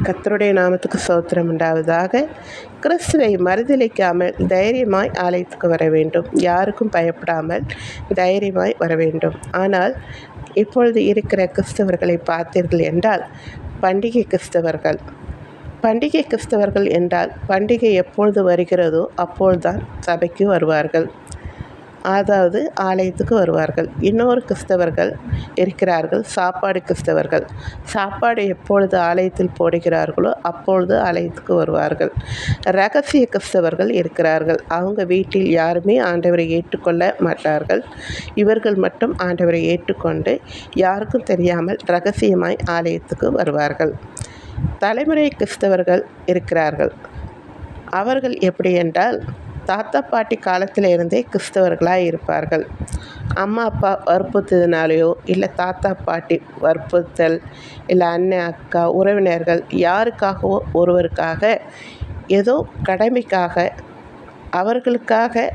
கர்த்தருடைய நாமத்துக்கு ஸ்தோத்திரம் உண்டாவதாக. கிறிஸ்துவை மறுதலிக்காமல் தைரியமாய் ஆலயத்துக்கு வர வேண்டும். யாருக்கும் பயப்படாமல் தைரியமாய் வர வேண்டும். ஆனால் இப்பொழுது இருக்கிற கிறிஸ்தவர்களை பார்த்தீர்கள் என்றால் பண்டிகை கிறிஸ்தவர்கள் என்றால் பண்டிகை எப்பொழுது வருகிறதோ அப்பொழுதுதான் சபைக்கு வருவார்கள், அதாவது ஆலயத்துக்கு வருவார்கள். இன்னொரு கிறிஸ்தவர்கள் இருக்கிறார்கள், சாப்பாடு கிறிஸ்தவர்கள். சாப்பாடு எப்பொழுது ஆலயத்தில் போடுகிறார்களோ அப்பொழுது ஆலயத்துக்கு வருவார்கள். இரகசிய கிறிஸ்தவர்கள் இருக்கிறார்கள். அவங்க வீட்டில் யாருமே ஆண்டவரை ஏற்றுக்கொள்ள மாட்டார்கள். இவர்கள் மட்டும் ஆண்டவரை ஏற்றுக்கொண்டு யாருக்கும் தெரியாமல் இரகசியமாய் ஆலயத்துக்கு வருவார்கள். தலைமுறை கிறிஸ்தவர்கள் இருக்கிறார்கள். அவர்கள் எப்படி என்றால் தாத்தா பாட்டி காலத்தில் இருந்தே கிறிஸ்தவர்களாக இருப்பார்கள். அம்மா அப்பா வற்புறுத்ததுனாலேயோ இல்லை தாத்தா பாட்டி வற்புறுத்தல் இல்லை அண்ணன் அக்கா உறவினர்கள் யாருக்காகவோ ஒருவருக்காக ஏதோ கடமைக்காக அவர்களுக்காக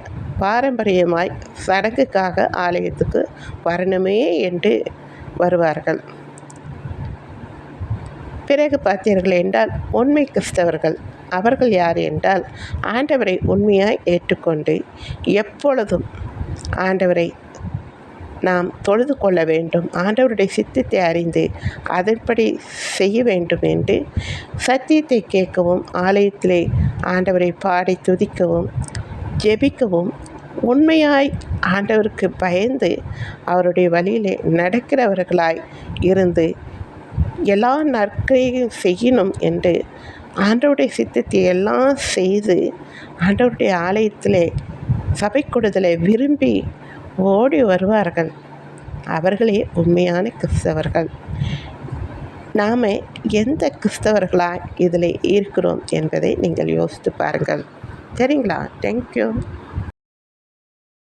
பாரம்பரியமாய் சடங்குக்காக ஆலயத்துக்கு வரணுமே என்று வருவார்கள். பிறகு பார்த்தீர்கள் என்றால் உண்மை கிறிஸ்தவர்கள் அவர்கள் யார் என்றால் ஆண்டவரை உண்மையாய் ஏற்றுக்கொண்டு எப்பொழுதும் ஆண்டவரை நாம் தொழுது கொள்ள வேண்டும், ஆண்டவருடைய சித்தத்தை அறிந்து அதன்படி செய்ய வேண்டும் என்று சத்தியத்தை கேட்கவும் ஆலயத்திலே ஆண்டவரை பாடி துதிக்கவும் ஜெபிக்கவும் உண்மையாய் ஆண்டவருக்கு பயந்து அவருடைய வழியிலே நடக்கிறவர்களாய் இருந்து எல்லா நற்கிரியையும் செய்யணும் என்று ஆண்டவருடைய சித்தத்தை எல்லாம் செய்து ஆண்டவருடைய ஆலயத்திலே சபை கொடுதலை விரும்பி ஓடி வருவார்கள். அவர்களே உண்மையான கிறிஸ்தவர்கள். நாம் எந்த கிறிஸ்தவர்களாக இதில் இருக்கிறோம் என்பதை நீங்கள் யோசித்து பாருங்கள். சரிங்களா? தேங்க்யூ.